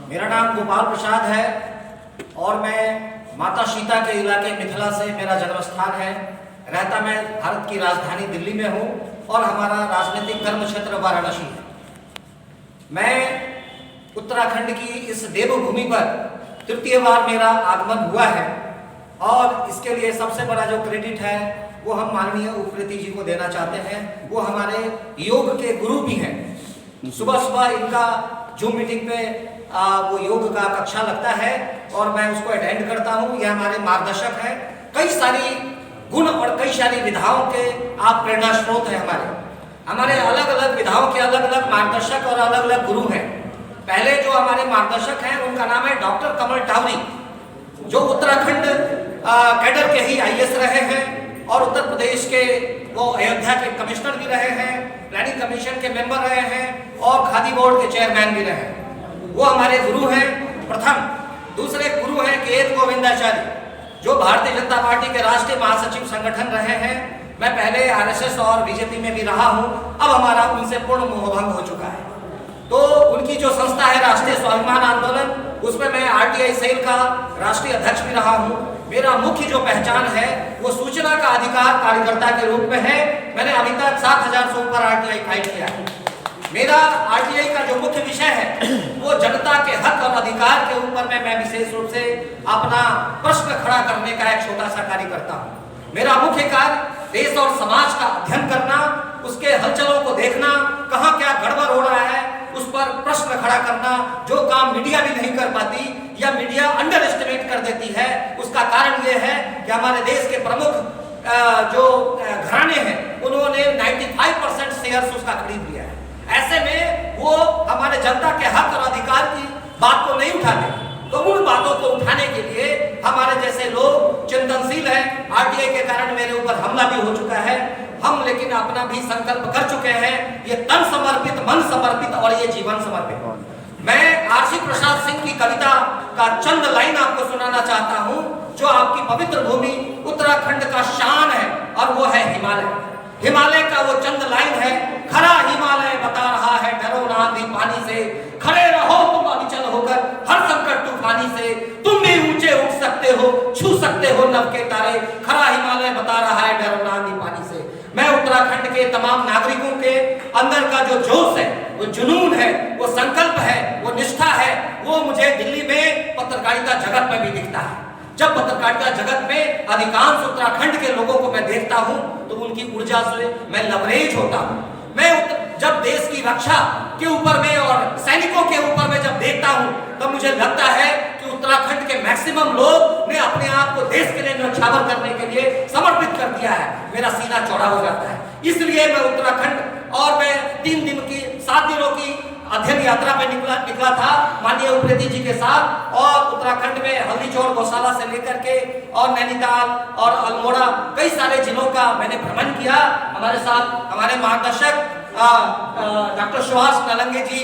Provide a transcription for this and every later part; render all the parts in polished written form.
मेरा नाम गोपाल प्रसाद है और मैं माता सीता के इलाके मिथिला से मेरा जन्म स्थान है। रहता मैं भारत की राजधानी दिल्ली में हूँ और हमारा राजनीतिक कर्म क्षेत्र वाराणसी है। मैं उत्तराखंड की इस देवभूमि पर तृतीय बार मेरा आगमन हुआ है और इसके लिए सबसे बड़ा जो क्रेडिट है वो हम माननीय उप्रेती जी को देना चाहते हैं। वो हमारे योग के गुरु भी हैं। सुबह सुबह इनका जूम मीटिंग पे वो योग का कक्षा लगता है और मैं उसको अटेंड करता हूँ। यह हमारे मार्गदर्शक हैं। कई सारी गुण और कई सारी विधाओं के आप प्रेरणा स्रोत हैं। हमारे अलग अलग विधाओं के अलग अलग मार्गदर्शक और अलग अलग गुरु हैं। पहले जो हमारे मार्गदर्शक हैं उनका नाम है डॉक्टर कमल टावरी, जो उत्तराखंड कैडर के ही IAS रहे हैं और उत्तर प्रदेश के वो अयोध्या के कमिश्नर भी रहे हैं, प्लानिंग कमीशन के मेंबर रहे हैं और खादी बोर्ड के चेयरमैन भी रहे हैं। वो हमारे गुरु हैं प्रथम। दूसरे गुरु हैं केएत गोविंदाचार्य, जो भारतीय जनता पार्टी के राष्ट्रीय महासचिव संगठन रहे हैं। मैं पहले RSS और BJP में भी रहा हूं। अब हमारा उनसे पूर्ण मोहभंग हो चुका है। तो उनकी जो संस्था है राष्ट्रीय स्वाभिमान आंदोलन, उसमें मैं RTI सेल का राष्ट्रीय अध्यक्ष भी रहा हूं। मेरा मुख्य जो पहचान है वो सूचना का अधिकार कार्यकर्ता के रूप में है। मैंने अभी तक 7,000 से ऊपर RTI फाइल किया है। मेरा RTI का जो मुख्य विषय है वो जनता के हक और अधिकार के ऊपर में मैं विशेष रूप से अपना प्रश्न खड़ा करने का एक छोटा सा कार्य करता हूँ। मेरा मुख्य कार्य देश और समाज का अध्ययन करना, उसके हलचलों को देखना, कहाँ क्या गड़बड़ हो रहा है उस पर प्रश्न खड़ा करना, जो काम मीडिया भी नहीं कर पाती या मीडिया अंडर एस्टिमेट कर देती है। उसका कारण यह है कि हमारे देश के प्रमुख जो घराने हैं उन्होंने 95% शेयर्स उसका खरीद लिया है। ऐसे में वो हमारे जनता के हक और अधिकार की बात को नहीं उठाते। तो उन बातों को उठाने के लिए हमारे जैसे लोग चिंतनशील हैं। RTI के कारण मेरे ऊपर हमला भी हो चुका है। हम लेकिन अपना भी संकल्प कर चुके हैं, ये तन समर्पित, मन समर्पित और ये जीवन समर्पित। मैं RC प्रसाद सिंह की कविता का चंद लाइन आपको सुनाना चाहता हूं, जो आपकी पवित्र भूमि उत्तराखंड का शान है और वो है हिमालय। हिमालय का वो चंद लाइन है, खरा हिमालय बता रहा है डरो ना आंधी पानी से, खड़े रहो तुम अविचल होकर हर संकट तूफानी से, तुम भी ऊंचे उठ सकते हो, छू सकते हो नभ के तारे, खरा हिमालय बता रहा है डरो ना आंधी पानी से। मैं उत्तराखंड के तमाम नागरिकों के अंदर का जो जोश है, वो जुनून है, वो संकल्प है, वो निष्ठा है, वो मुझे दिल्ली में पत्रकारिता जगत में भी दिखता है। जब पत्रकारिता जगत में अधिकांश उत्तराखंड के लोगों को मैं देखता हूं तो उनकी ऊर्जा से मैं लवरेज होता हूं। मैं जब देश की रक्षा के ऊपर में और सैनिकों के ऊपर में जब देखता हूं तब मुझे लगता है कि उत्तराखंड के मैक्सिमम लोग ने अपने आप को देश के लिए न्यौछावर करने के लिए समर्पित कर दिया है। मेरा सीना चौड़ा हो जाता है। इसलिए मैं उत्तराखंड और मैं 3 दिन की 7 दिनों की अध्ययन यात्रा पे निकला था माननीय उप्रेती जी के साथ। और उत्तराखंड में हल्दीचौड़ गौशाला से लेकर के और नैनीताल और अल्मोड़ा कई सारे जिलों का मैंने भ्रमण किया। हमारे साथ हमारे मार्गदर्शक डॉक्टर सुभाष नालंगे जी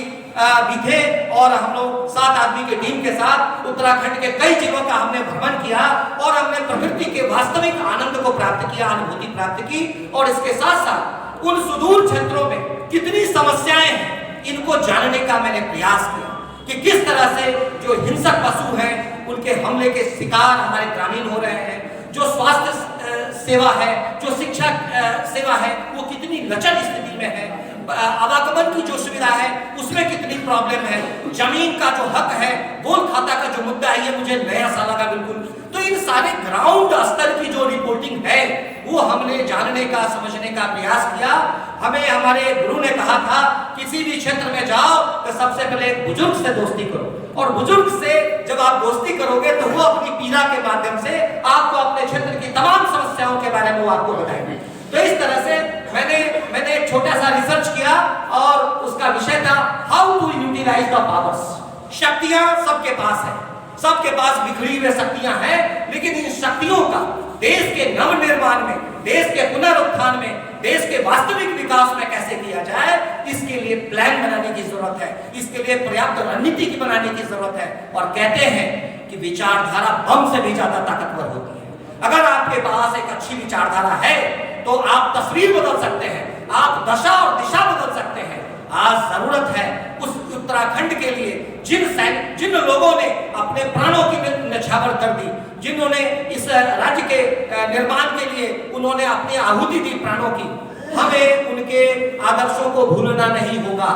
भी थे और हम लोग 7 आदमी की टीम के साथ उत्तराखंड के कई जिलों का हमने भ्रमण किया और हमने प्रकृति के वास्तविक आनंद को प्राप्त किया, अनुभूति प्राप्त की। और इसके साथ साथ उन सुदूर क्षेत्रों में कितनी समस्याएं हैं इनको जानने का मैंने प्रयास किया कि किस तरह से जो हिंसक पशु हैं उनके हमले के शिकार हमारे ग्रामीण हो रहे हैं, जो स्वास्थ्य सेवा है, जो शिक्षा सेवा है वो कितनी लचर स्थिति में है, आवागमन की जो सुविधा है उसमें कितनी प्रॉब्लम है, जमीन का जो हक है, गोल खाता का जो मुद्दा है, ये मुझे नया सा लगा बिल्कुल। तो इन सारे ग्राउंड स्तर की जो रिपोर्टिंग है वो हमने जानने का, समझने का प्रयास किया। हमें हमारे गुरु ने कहा था किसी भी क्षेत्र में जाओ तो सबसे पहले एक बुजुर्ग से दोस्ती करो और बुजुर्ग से जब आप दोस्ती करोगे तो वो अपनी पीड़ा के माध्यम से आपको अपने क्षेत्र की तमाम समस्याओं के बारे में वो आपको बताएंगे। तो इस तरह से मैंने एक छोटा सा रिसर्च किया और उसका विषय था how to utilize the powers. शक्तियां सबके पास है, सबके पास बिखरी हुई शक्तियां हैं, लेकिन इन शक्तियों का देश के नवनिर्माण में, देश के पुनरुत्थान में, देश के वास्तविक विकास में कैसे किया जाए, इसके लिए प्लान बनाने की जरूरत है, इसके लिए पर्याप्त रणनीति की बनाने की जरूरत है। और कहते हैं कि विचारधारा बम से भी ज्यादा ताकतवर होती है। अगर आपके पास एक अच्छी विचारधारा है तो आप तस्वीर बदल सकते हैं, आप दशा और दिशा बदल सकते हैं। आज जरूरत है उस उत्तराखंड के लिए जिन लोगों ने अपने प्राणों की न्यौछावर कर दी, जिन्होंने इस राज्य के निर्माण के लिए उन्होंने अपनी आहुति दी प्राणों की, हमें उनके आदर्शों को भूलना नहीं होगा।